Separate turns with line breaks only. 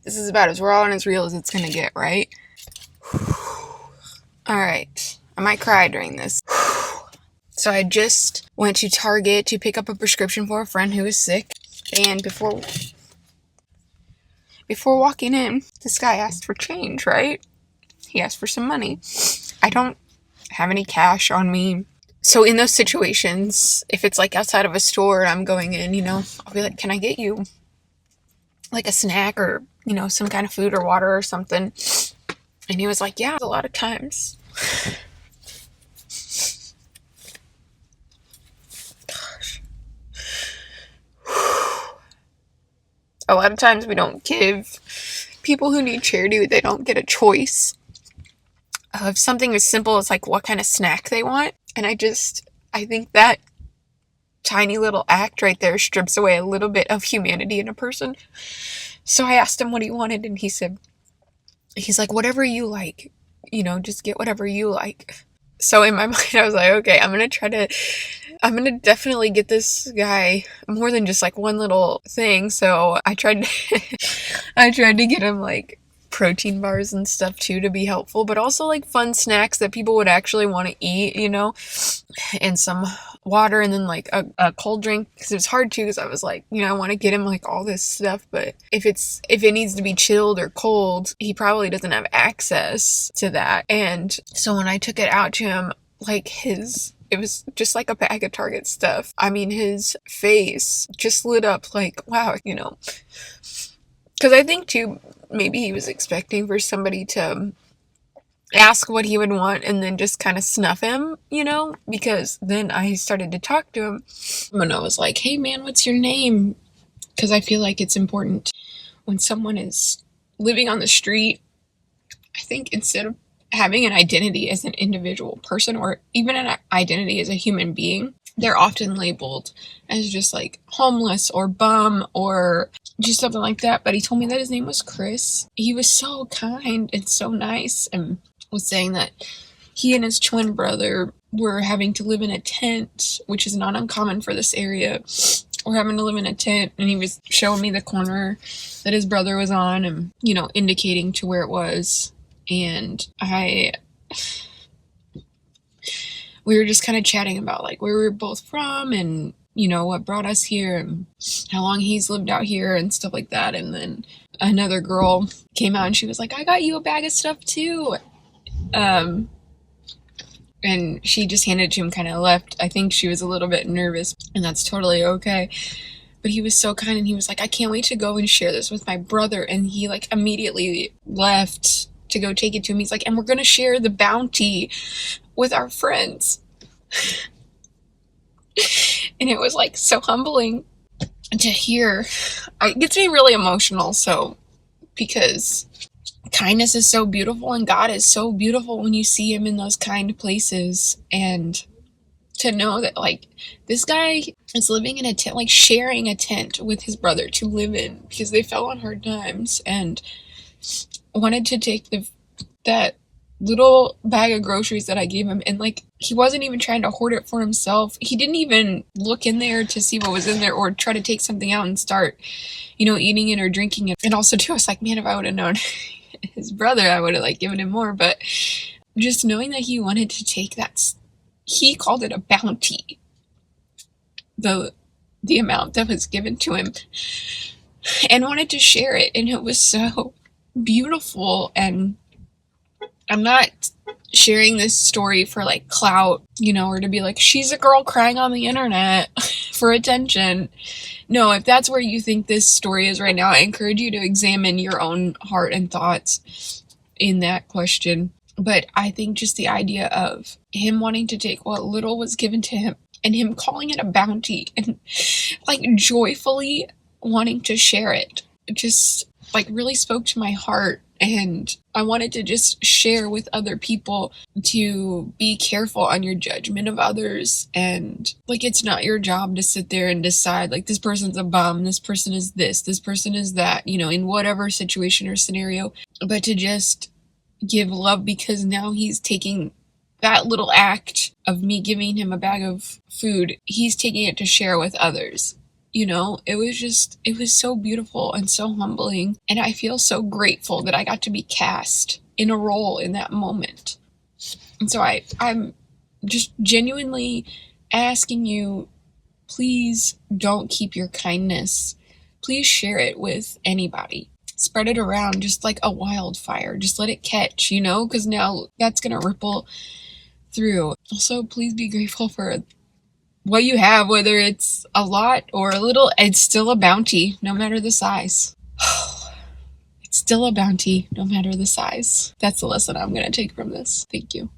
This is about as raw and as real as it's gonna get, right? Alright. I might cry during this. So I just went to Target to pick up a prescription for a friend who is sick. And before walking in, this guy asked for change, right? He asked for some money. I don't have any cash on me. So in those situations, if it's like outside of a store and I'm going in, I'll be like, can I get you like a snack or, some kind of food or water or something? And he was like, yeah, a lot of times. Gosh. A lot of times we don't give people who need charity, they don't get a choice of something as simple as like what kind of snack they want. And I think that tiny little act right there strips away a little bit of humanity in a person. So I asked him what he wanted, and he's like, whatever you like, just get whatever you like. So in my mind, I was like, okay, I'm going to definitely get this guy more than just like one little thing. So I tried to get him like protein bars and stuff too to be helpful, but also like fun snacks that people would actually want to eat, and some water, and then like a cold drink, because it was hard too, because I was like, I want to get him like all this stuff, but if it needs to be chilled or cold, he probably doesn't have access to that. And so when I took it out to him, like it was just like a bag of Target stuff. I mean, his face just lit up like, wow, because I think too, maybe he was expecting for somebody to ask what he would want and then just kind of snuff him, because then I started to talk to him and I was like, hey man, what's your name? Because I feel like it's important when someone is living on the street. I think instead of having an identity as an individual person or even an identity as a human being, they're often labeled as just like homeless or bum or just something like that. But he told me that his name was Chris. He was so kind and so nice, and was saying that he and his twin brother were having to live in a tent, which is not uncommon for this area. We're having to live in a tent, and he was showing me the corner that his brother was on and, indicating to where it was. And we were just kind of chatting about like where we were both from and, what brought us here and how long he's lived out here and stuff like that. And then another girl came out and she was like, I got you a bag of stuff too. And she just handed it to him, kind of left. I think she was a little bit nervous, and that's totally okay. But he was so kind, and he was like, I can't wait to go and share this with my brother. And he like immediately left to go take it to him. He's like, and we're going to share the bounty with our friends. And it was like so humbling to hear. It gets me really emotional. So, because kindness is so beautiful and God is so beautiful when you see him in those kind places. And to know that like this guy is living in a tent, like sharing a tent with his brother to live in because they fell on hard times, and wanted to take that little bag of groceries that I gave him, and like he wasn't even trying to hoard it for himself. He didn't even look in there to see what was in there or try to take something out and start, eating it or drinking it. And also too, I was like, man, if I would have known his brother, I would have like given him more. But just knowing that he wanted to take that, he called it a bounty, the amount that was given to him, and wanted to share it. And it was so beautiful. And I'm not sharing this story for like clout, or to be like, she's a girl crying on the internet for attention. No, if that's where you think this story is right now, I encourage you to examine your own heart and thoughts in that question. But I think just the idea of him wanting to take what little was given to him and him calling it a bounty and like joyfully wanting to share it just like really spoke to my heart. And I wanted to just share with other people to be careful on your judgment of others. And like, it's not your job to sit there and decide like this person's a bum, this person is this person is that, in whatever situation or scenario, but to just give love, because now he's taking that little act of me giving him a bag of food, he's taking it to share with others. You know, it was so beautiful and so humbling. And I feel so grateful that I got to be cast in a role in that moment. And so I'm just genuinely asking you, please don't keep your kindness. Please share it with anybody. Spread it around just like a wildfire. Just let it catch, you know, because now that's going to ripple through. Also, please be grateful for what you have, whether it's a lot or a little. It's still a bounty, no matter the size. It's still a bounty, no matter the size. That's the lesson I'm going to take from this. Thank you.